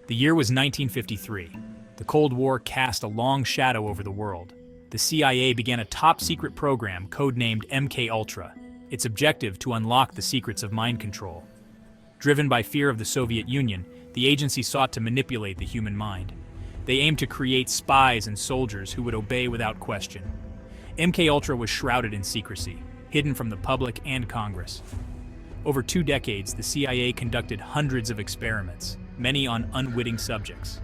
The year was 1953. The Cold War cast a long shadow over the world. The CIA began a top-secret program codenamed MKUltra, its objective to unlock the secrets of mind control. Driven by fear of the Soviet Union, the agency sought to manipulate the human mind. They aimed to create spies and soldiers who would obey without question. MKUltra was shrouded in secrecy, hidden from the public and Congress. Over 2 decades, the CIA conducted hundreds of experiments, many on unwitting subjects.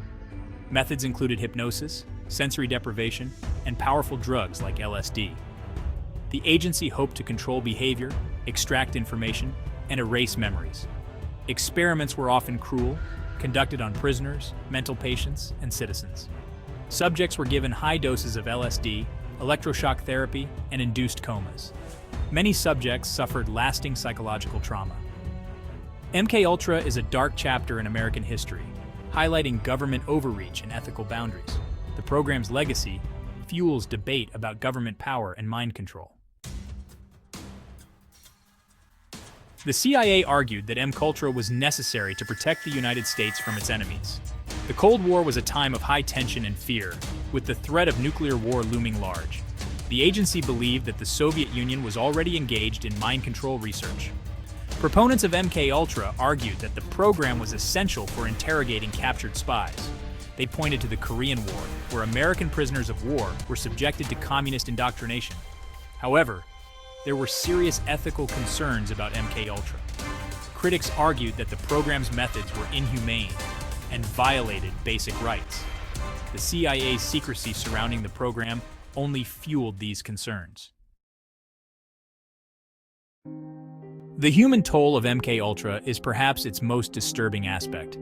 Methods included hypnosis, sensory deprivation, and powerful drugs like LSD. The agency hoped to control behavior, extract information, and erase memories. Experiments were often cruel, conducted on prisoners, mental patients, and citizens. Subjects were given high doses of LSD, electroshock therapy, and induced comas. Many subjects suffered lasting psychological trauma. MKUltra is a dark chapter in American history, highlighting government overreach and ethical boundaries. The program's legacy fuels debate about government power and mind control. The CIA argued that MKUltra was necessary to protect the United States from its enemies. The Cold War was a time of high tension and fear, with the threat of nuclear war looming large. The agency believed that the Soviet Union was already engaged in mind control research. Proponents of MKUltra argued that the program was essential for interrogating captured spies. They pointed to the Korean War, where American prisoners of war were subjected to communist indoctrination. However, there were serious ethical concerns about MKUltra. Critics argued that the program's methods were inhumane and violated basic rights. The CIA's secrecy surrounding the program only fueled these concerns. The human toll of MKUltra is perhaps its most disturbing aspect.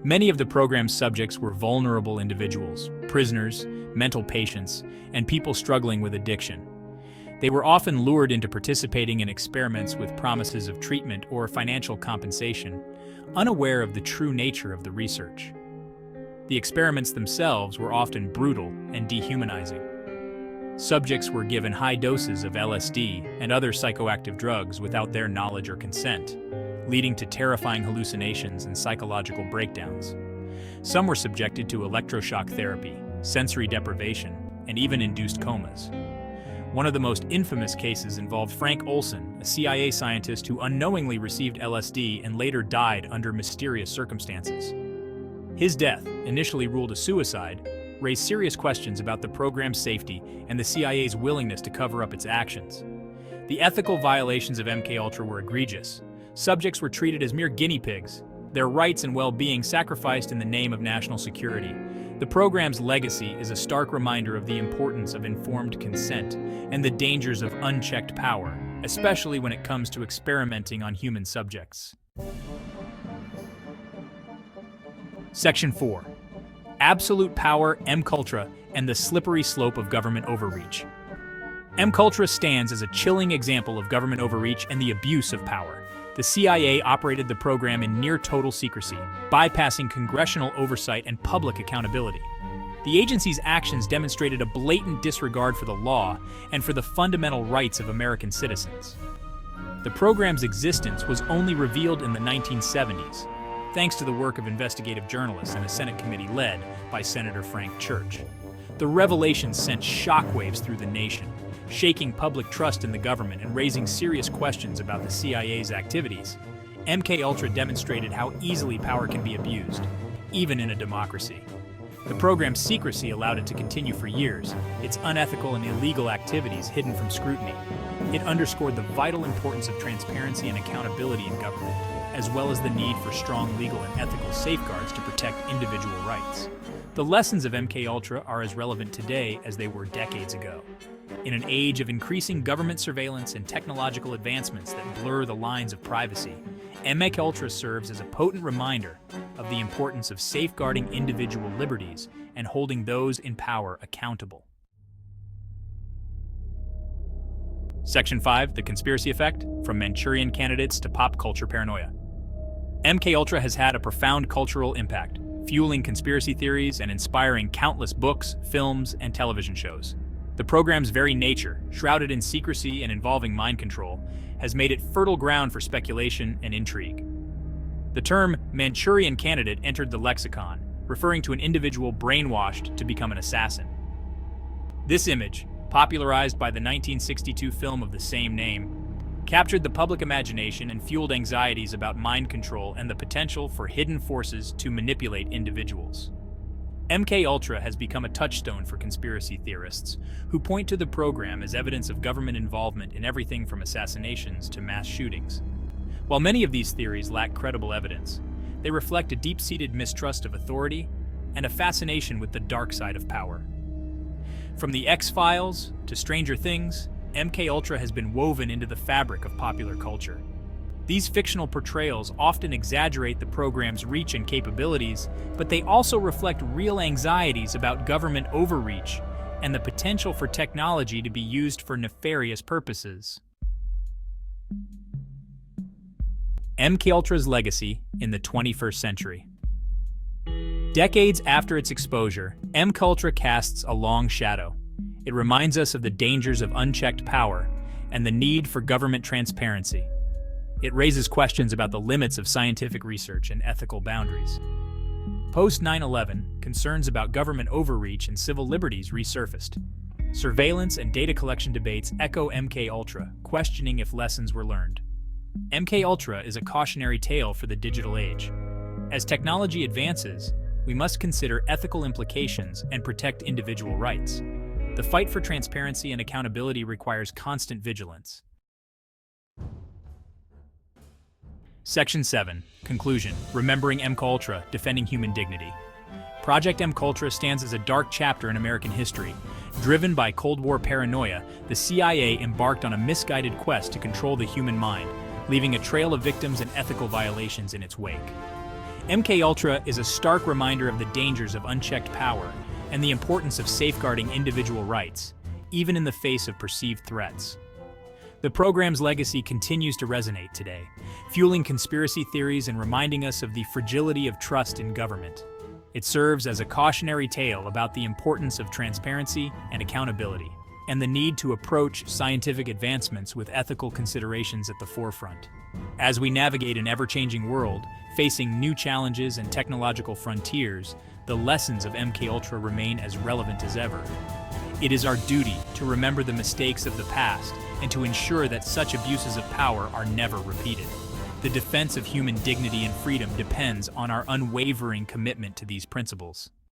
Many of the program's subjects were vulnerable individuals, prisoners, mental patients, and people struggling with addiction. They were often lured into participating in experiments with promises of treatment or financial compensation, unaware of the true nature of the research. The experiments themselves were often brutal and dehumanizing. Subjects were given high doses of LSD and other psychoactive drugs without their knowledge or consent, leading to terrifying hallucinations and psychological breakdowns. Some were subjected to electroshock therapy, sensory deprivation, and even induced comas. One of the most infamous cases involved Frank Olson, a CIA scientist who unknowingly received LSD and later died under mysterious circumstances. His death, initially ruled a suicide, raised serious questions about the program's safety and the CIA's willingness to cover up its actions. The ethical violations of MKUltra were egregious. Subjects were treated as mere guinea pigs, their rights and well-being sacrificed in the name of national security. The program's legacy is a stark reminder of the importance of informed consent and the dangers of unchecked power, especially when it comes to experimenting on human subjects. Section 4. Absolute power, MKUltra, and the slippery slope of government overreach. MKUltra stands as a chilling example of government overreach and the abuse of power. The CIA operated the program in near-total secrecy, bypassing congressional oversight and public accountability. The agency's actions demonstrated a blatant disregard for the law and for the fundamental rights of American citizens. The program's existence was only revealed in the 1970s, thanks to the work of investigative journalists and a Senate committee led by Senator Frank Church. The revelations sent shockwaves through the nation, shaking public trust in the government and raising serious questions about the CIA's activities. MKUltra demonstrated how easily power can be abused, even in a democracy. The program's secrecy allowed it to continue for years, its unethical and illegal activities hidden from scrutiny. It underscored the vital importance of transparency and accountability in government, as well as the need for strong legal and ethical safeguards to protect individual rights. The lessons of MKUltra are as relevant today as they were decades ago. In an age of increasing government surveillance and technological advancements that blur the lines of privacy, MKUltra serves as a potent reminder of the importance of safeguarding individual liberties and holding those in power accountable. Section 5, The Conspiracy Effect, From Manchurian Candidates to Pop Culture Paranoia. MKUltra has had a profound cultural impact, fueling conspiracy theories and inspiring countless books, films, and television shows. The program's very nature, shrouded in secrecy and involving mind control, has made it fertile ground for speculation and intrigue. The term Manchurian candidate entered the lexicon, referring to an individual brainwashed to become an assassin. This image, popularized by the 1962 film of the same name, captured the public imagination and fueled anxieties about mind control and the potential for hidden forces to manipulate individuals. MKUltra has become a touchstone for conspiracy theorists, who point to the program as evidence of government involvement in everything from assassinations to mass shootings. While many of these theories lack credible evidence, they reflect a deep-seated mistrust of authority and a fascination with the dark side of power. From the X-Files to Stranger Things, MKUltra has been woven into the fabric of popular culture. These fictional portrayals often exaggerate the program's reach and capabilities, but they also reflect real anxieties about government overreach and the potential for technology to be used for nefarious purposes. MKUltra's legacy in the 21st century. Decades after its exposure, MKUltra casts a long shadow. It reminds us of the dangers of unchecked power and the need for government transparency. It raises questions about the limits of scientific research and ethical boundaries. Post 9/11, concerns about government overreach and civil liberties resurfaced. Surveillance and data collection debates echo MKUltra, questioning if lessons were learned. MKUltra is a cautionary tale for the digital age. As technology advances, we must consider ethical implications and protect individual rights. The fight for transparency and accountability requires constant vigilance. Section 7. Conclusion. Remembering MKUltra, Defending Human Dignity. Project MKUltra stands as a dark chapter in American history. Driven by Cold War paranoia, the CIA embarked on a misguided quest to control the human mind, leaving a trail of victims and ethical violations in its wake. MKUltra is a stark reminder of the dangers of unchecked power and the importance of safeguarding individual rights, even in the face of perceived threats. The program's legacy continues to resonate today, fueling conspiracy theories and reminding us of the fragility of trust in government. It serves as a cautionary tale about the importance of transparency and accountability, and the need to approach scientific advancements with ethical considerations at the forefront. As we navigate an ever-changing world, facing new challenges and technological frontiers, the lessons of MKUltra remain as relevant as ever. It is our duty to remember the mistakes of the past and to ensure that such abuses of power are never repeated. The defense of human dignity and freedom depends on our unwavering commitment to these principles.